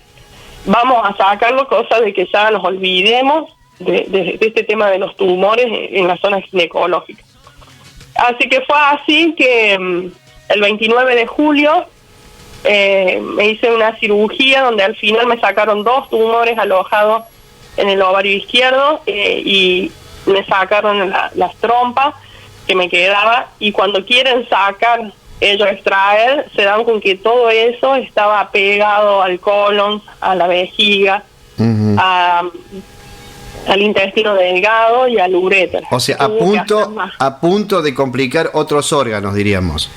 [SPEAKER 1] vamos a sacarlo, cosa de que ya nos olvidemos de este tema de los tumores en la zona ginecológica. Así que fue así que el 29 de julio me hice una cirugía donde al final me sacaron 2 tumores alojados en el ovario izquierdo y me sacaron las trompas que me quedaba, y cuando quieren sacar, ellos extraer, se dan con que todo eso estaba pegado al colon, a la vejiga,
[SPEAKER 2] Ujú.
[SPEAKER 1] al intestino delgado y al uréter.
[SPEAKER 2] O sea, a punto de complicar otros órganos, diríamos.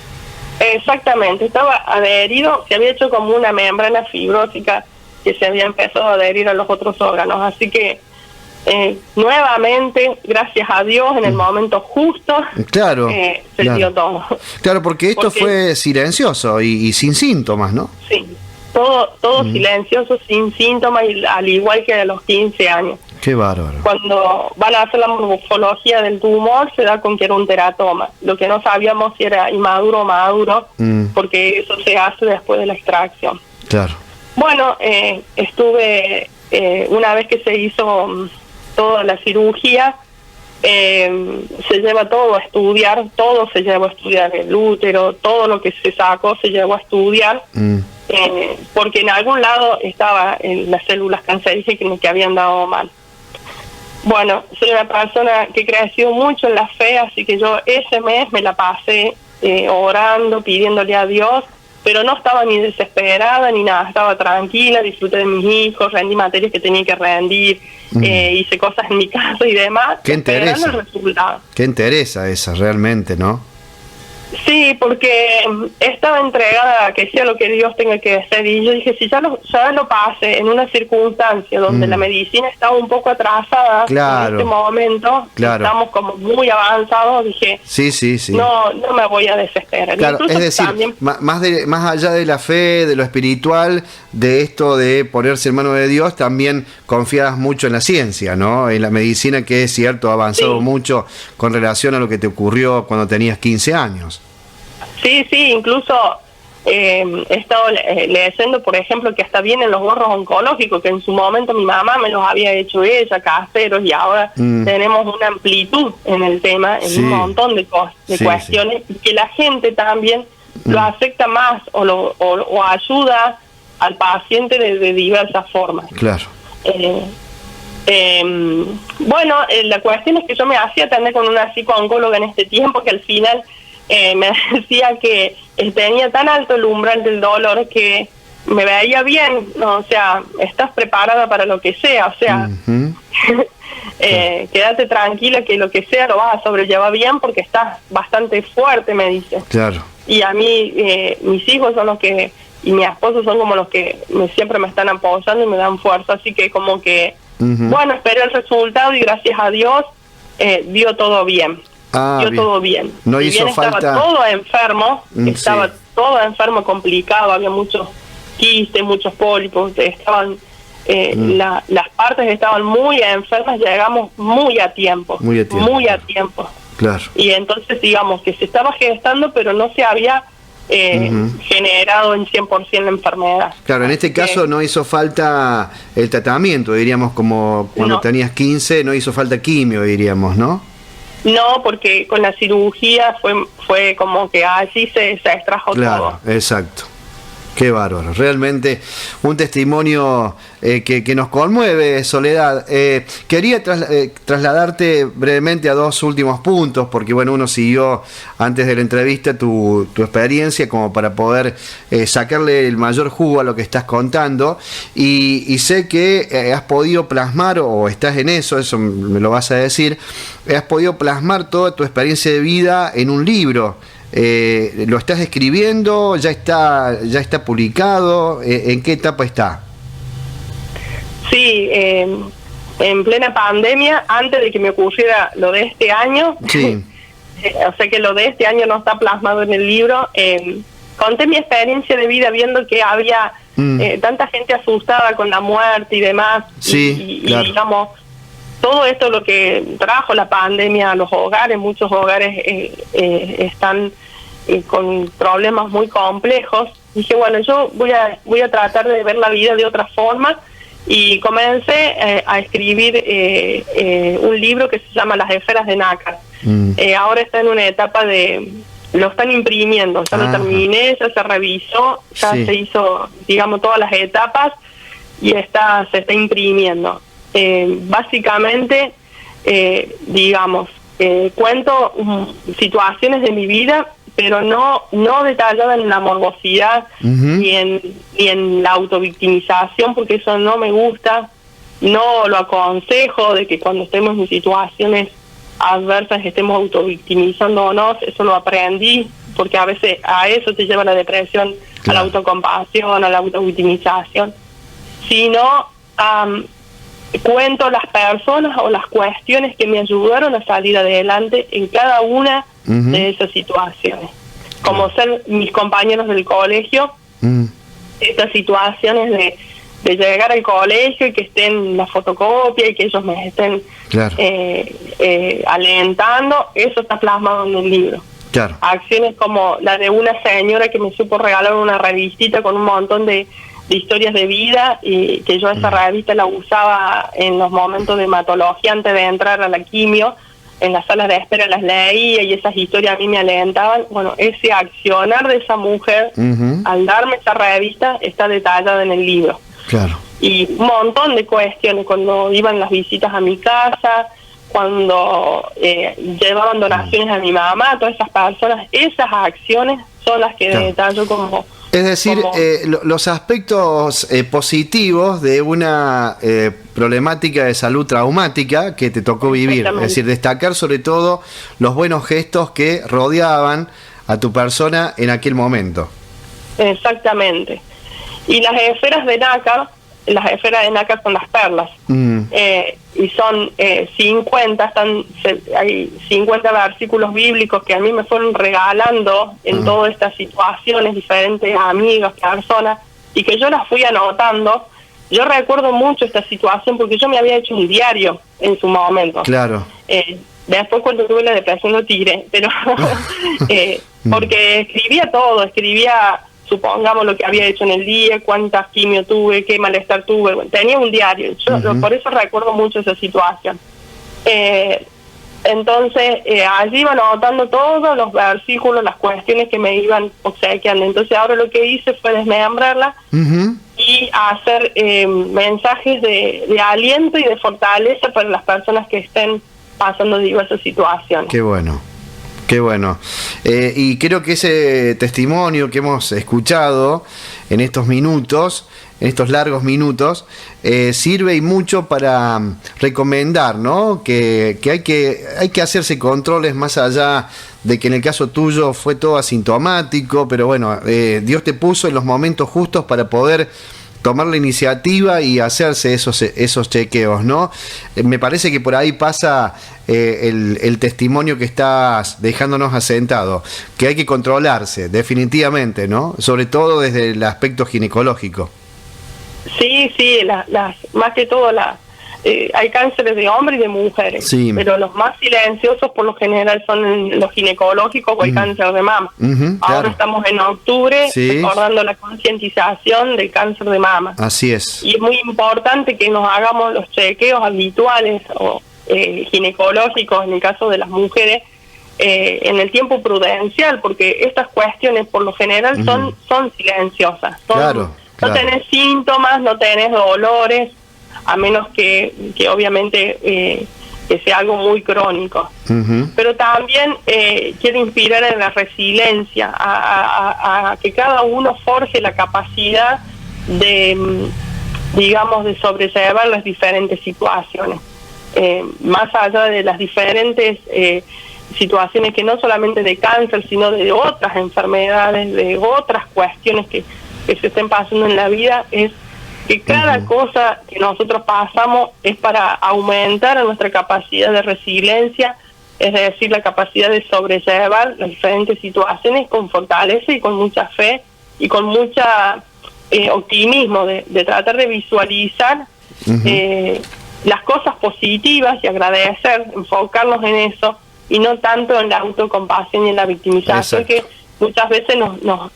[SPEAKER 1] Exactamente, estaba adherido, se había hecho como una membrana fibrótica que se había empezado a adherir a los otros órganos, así que nuevamente, gracias a Dios, en el momento justo,
[SPEAKER 2] Claro,
[SPEAKER 1] se
[SPEAKER 2] claro.
[SPEAKER 1] dio todo.
[SPEAKER 2] Claro, porque esto fue silencioso y sin síntomas, ¿no?
[SPEAKER 1] Sí, todo silencioso, sin síntomas, y al igual que a los 15 años.
[SPEAKER 2] Qué bárbaro.
[SPEAKER 1] Cuando van a hacer la morfología del tumor, se da con que era un teratoma. Lo que no sabíamos si era inmaduro o maduro, porque eso se hace después de la extracción.
[SPEAKER 2] Claro.
[SPEAKER 1] Bueno, estuve, una vez que se hizo toda la cirugía, se lleva todo a estudiar, todo se llevó a estudiar, el útero, todo lo que se sacó se llevó a estudiar, porque en algún lado estaba en las células cancerígenas que habían dado mal. Bueno, soy una persona que creció mucho en la fe, así que yo ese mes me la pasé orando, pidiéndole a Dios, pero no estaba ni desesperada ni nada, estaba tranquila, disfruté de mis hijos, rendí materias que tenía que rendir, hice cosas en mi casa y demás.
[SPEAKER 2] Qué interesa.
[SPEAKER 1] Esperando el resultado.
[SPEAKER 2] Qué interesa esa realmente, ¿no?
[SPEAKER 1] Sí, porque estaba entregada a que sea lo que Dios tenga que hacer, y yo dije, si ya lo pasé en una circunstancia donde la medicina estaba un poco atrasada,
[SPEAKER 2] Claro.
[SPEAKER 1] en este momento,
[SPEAKER 2] Claro.
[SPEAKER 1] estamos como muy avanzados, dije,
[SPEAKER 2] Sí, sí, sí.
[SPEAKER 1] no me voy a desesperar.
[SPEAKER 2] Claro,
[SPEAKER 1] Incluso
[SPEAKER 2] es decir,
[SPEAKER 1] también,
[SPEAKER 2] más allá de la fe, de lo espiritual, de esto de ponerse en manos de Dios, también confiabas mucho en la ciencia, ¿no? En la medicina, que es cierto, ha avanzado
[SPEAKER 1] Sí.
[SPEAKER 2] mucho con relación a lo que te ocurrió cuando tenías 15 años.
[SPEAKER 1] sí, incluso he estado leyendo, por ejemplo, que hasta vienen los gorros oncológicos, que en su momento mi mamá me los había hecho ella, caseros, y ahora tenemos una amplitud en el tema, en
[SPEAKER 2] Sí.
[SPEAKER 1] un montón de
[SPEAKER 2] Sí,
[SPEAKER 1] cuestiones, y que la gente también lo acepta más o ayuda al paciente de diversas formas.
[SPEAKER 2] Claro.
[SPEAKER 1] Bueno, la cuestión es que yo me hacía atender con una psico-oncóloga en este tiempo, que al final me decía que tenía tan alto el umbral del dolor que me veía bien, ¿no? O sea, estás preparada para lo que sea, o sea,
[SPEAKER 2] Ujú.
[SPEAKER 1] quédate tranquila que lo que sea lo vas a sobrellevar bien porque estás bastante fuerte, me dice.
[SPEAKER 2] Claro.
[SPEAKER 1] Y a mí, mis hijos son los que, y mi esposo son como los que siempre me están apoyando y me dan fuerza, así que como que, bueno, esperé el resultado y gracias a Dios dio todo bien. Dio
[SPEAKER 2] Bien.
[SPEAKER 1] todo bien.
[SPEAKER 2] No
[SPEAKER 1] Si
[SPEAKER 2] hizo
[SPEAKER 1] bien estaba
[SPEAKER 2] falta.
[SPEAKER 1] todo enfermo, estaba
[SPEAKER 2] Sí.
[SPEAKER 1] todo enfermo, complicado, había muchos quistes, muchos pólipos, estaban las partes estaban muy enfermas, llegamos muy a tiempo.
[SPEAKER 2] Muy a tiempo.
[SPEAKER 1] Muy a tiempo.
[SPEAKER 2] Claro.
[SPEAKER 1] Y entonces digamos que se estaba gestando, pero no se había generado en 100% la enfermedad.
[SPEAKER 2] Claro, en este caso no hizo falta el tratamiento, diríamos, como cuando tenías 15, no hizo falta quimio, diríamos, ¿no?
[SPEAKER 1] No, porque con la cirugía fue como que allí se extrajo todo.
[SPEAKER 2] Exacto. Qué bárbaro, realmente un testimonio que nos conmueve, Soledad. Quería trasladarte brevemente a dos últimos puntos, porque bueno, uno siguió antes de la entrevista tu experiencia como para poder sacarle el mayor jugo a lo que estás contando, y sé que has podido plasmar, o estás en eso me lo vas a decir, has podido plasmar toda tu experiencia de vida en un libro. ¿Lo estás escribiendo? ¿Ya está publicado? ¿En qué etapa está?
[SPEAKER 1] Sí, en plena pandemia, antes de que me ocurriera lo de este año,
[SPEAKER 2] sí.
[SPEAKER 1] O sea que lo de este año no está plasmado en el libro, conté mi experiencia de vida viendo que había tanta gente asustada con la muerte y demás,
[SPEAKER 2] sí, claro.
[SPEAKER 1] y digamos, todo esto lo que trajo la pandemia a los hogares, muchos hogares están con problemas muy complejos. Dije, bueno, yo voy a tratar de ver la vida de otra forma, y comencé a escribir un libro que se llama Las esferas de nácar. Ahora está en una etapa lo están imprimiendo, ya lo terminé, ya se revisó, ya se hizo, digamos, todas las etapas, y se está imprimiendo. Básicamente, digamos, cuento situaciones de mi vida, pero no detallada en la morbosidad ni en la autovictimización, porque eso no me gusta. No lo aconsejo, de que cuando estemos en situaciones adversas estemos autovictimizándonos. Eso lo aprendí, porque a veces a eso te lleva la depresión, a la autocompasión, a la autovictimización. Sino cuento las personas o las cuestiones que me ayudaron a salir adelante en cada una de esas situaciones, como ser mis compañeros del colegio, estas situaciones de llegar al colegio y que estén en la fotocopia y que ellos me estén alentando. Eso está plasmado en el libro. Acciones como la de una señora que me supo regalar una revistita con un montón de historias de vida, y que yo esa revista la usaba en los momentos de hematología antes de entrar a la quimio. En las salas de espera las leía, y esas historias a mí me alentaban. Bueno, ese accionar de esa mujer al darme esa revista está detallado en el libro. Y un montón de cuestiones, cuando iban las visitas a mi casa, cuando llevaban donaciones a mi mamá, todas esas personas, esas acciones son las que detallo como...
[SPEAKER 2] Es decir, los aspectos positivos de una problemática de salud traumática que te tocó vivir. Es decir, destacar sobre todo los buenos gestos que rodeaban a tu persona en aquel momento. Exactamente.
[SPEAKER 1] Y las esferas de nácar son las perlas. Y son 50, hay 50 versículos bíblicos que a mí me fueron regalando en todas estas situaciones, diferentes amigos, personas, y que yo las fui anotando. Yo recuerdo mucho esta situación porque yo me había hecho un diario en su momento. Después, cuando tuve la depresión, lo tiré, pero porque escribía todo, supongamos lo que había hecho en el día, cuántas quimio tuve, qué malestar tuve. Bueno, tenía un diario. Yo por eso recuerdo mucho esa situación. Entonces, allí iba anotando todos los versículos, las cuestiones que me iban obsequiando. Entonces, ahora lo que hice fue desmembrarla y hacer mensajes de aliento y de fortaleza para las personas que estén pasando diversas situaciones.
[SPEAKER 2] Qué bueno. Qué bueno. Y creo que ese testimonio que hemos escuchado en estos minutos, en estos largos minutos, sirve y mucho para recomendar, ¿no? Que hay que hacerse controles, más allá de que en el caso tuyo fue todo asintomático, pero bueno, Dios te puso en los momentos justos para poder tomar la iniciativa y hacerse esos chequeos, ¿no? Me parece que por ahí pasa el testimonio que estás dejándonos asentado, que hay que controlarse, definitivamente, ¿no? Sobre todo desde el aspecto ginecológico.
[SPEAKER 1] Sí, más que todo hay cánceres de hombres y de mujeres,
[SPEAKER 2] sí,
[SPEAKER 1] pero los más silenciosos por lo general son los ginecológicos o el cáncer de mama. Ahora
[SPEAKER 2] claro.
[SPEAKER 1] estamos en octubre,
[SPEAKER 2] Sí.
[SPEAKER 1] recordando la concientización del cáncer de mama.
[SPEAKER 2] Así es.
[SPEAKER 1] Y es muy importante que nos hagamos los chequeos habituales o ginecológicos en el caso de las mujeres en el tiempo prudencial, porque estas cuestiones por lo general son silenciosas.
[SPEAKER 2] Claro.
[SPEAKER 1] No tenés síntomas, no tenés dolores, a menos que obviamente que sea algo muy crónico. Pero también quiero inspirar en la resiliencia, a que cada uno forje la capacidad de, digamos, de sobrellevar las diferentes situaciones. Más allá de las diferentes situaciones que no solamente de cáncer, sino de otras enfermedades, de otras cuestiones que se estén pasando en la vida, es que cada cosa que nosotros pasamos es para aumentar nuestra capacidad de resiliencia, es decir, la capacidad de sobrellevar las diferentes situaciones con fortaleza y con mucha fe y con mucha optimismo, de tratar de visualizar las cosas positivas y agradecer, enfocarnos en eso y no tanto en la autocompasión y en la victimización. Exacto. Que muchas veces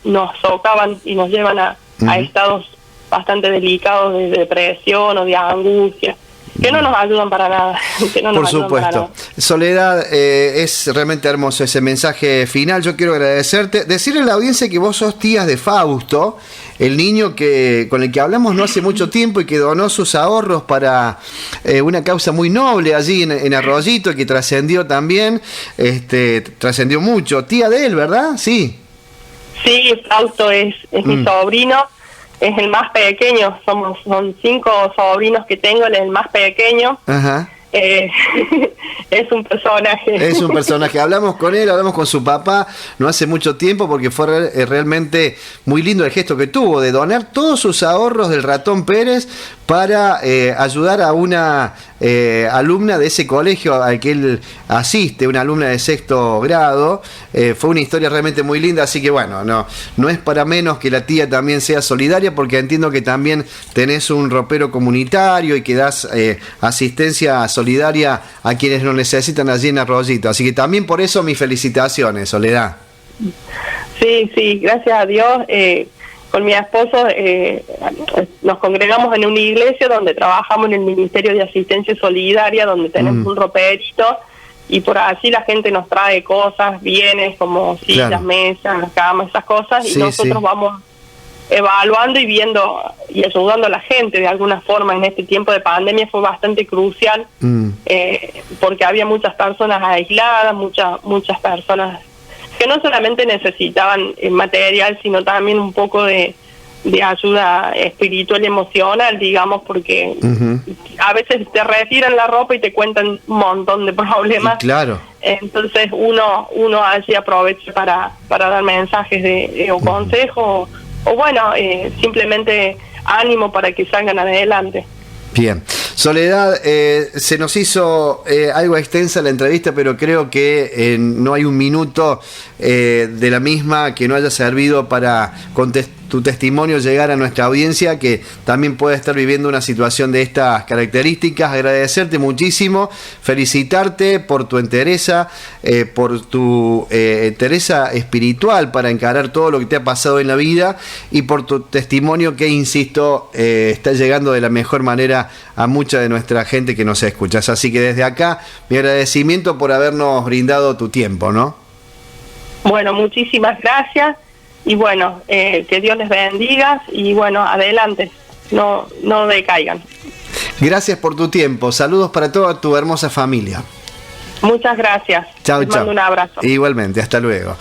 [SPEAKER 1] nos socavan y nos llevan a estados bastante delicados de depresión o de angustia, que no nos ayudan para nada. Que no nos
[SPEAKER 2] Por supuesto. Soledad, es realmente hermoso ese mensaje final. Yo quiero agradecerte. Decirle a la audiencia que vos sos tía de Fausto, el niño con el que hablamos no hace mucho tiempo y que donó sus ahorros para una causa muy noble allí en Arroyito, que trascendió también, trascendió mucho. Tía de él, ¿verdad? Sí. Sí,
[SPEAKER 1] Fausto es mi sobrino. Es el más pequeño, son 5 sobrinos que tengo, él es el más pequeño. Ajá. Es un personaje. Es un personaje. Hablamos con él, hablamos con su papá no hace mucho tiempo, porque fue realmente muy lindo el gesto que tuvo de donar todos sus ahorros del Ratón Pérez para ayudar a una alumna de ese colegio al que él asiste, una alumna de 6º grado. Fue una historia realmente muy linda, así que bueno, no es para menos que la tía también sea solidaria, porque entiendo que también tenés un ropero comunitario y que das asistencia solidaria a quienes lo necesitan allí en Arroyito, así que también por eso mis felicitaciones, Soledad. Sí, gracias a Dios. Con mi esposo nos congregamos en una iglesia donde trabajamos en el Ministerio de Asistencia Solidaria, donde tenemos un roperito, y por allí la gente nos trae cosas, bienes como sillas, mesas, camas, esas cosas, y nosotros vamos evaluando y viendo y ayudando a la gente de alguna forma. En este tiempo de pandemia fue bastante crucial, porque había muchas personas aisladas, muchas personas que no solamente necesitaban material, sino también un poco de ayuda espiritual y emocional, digamos, porque a veces te retiran la ropa y te cuentan un montón de problemas. Sí, claro. Entonces uno allí aprovecha para dar mensajes o consejos, o bueno, simplemente ánimo para que salgan adelante. Bien. Soledad, se nos hizo algo extensa la entrevista, pero creo que no hay un minuto de la misma que no haya servido para tu testimonio llegar a nuestra audiencia, que también puede estar viviendo una situación de estas características. Agradecerte muchísimo, felicitarte por tu entereza, por tu entereza espiritual para encarar todo lo que te ha pasado en la vida, y por tu testimonio que, insisto, está llegando de la mejor manera a mucha de nuestra gente que nos escuchas. Así que desde acá, mi agradecimiento por habernos brindado tu tiempo, ¿no? Bueno, muchísimas gracias. Y bueno, que Dios les bendiga y bueno, adelante, no decaigan. Gracias por tu tiempo, saludos para toda tu hermosa familia. Muchas gracias. Chao, chao. Te mando un abrazo. Igualmente, hasta luego.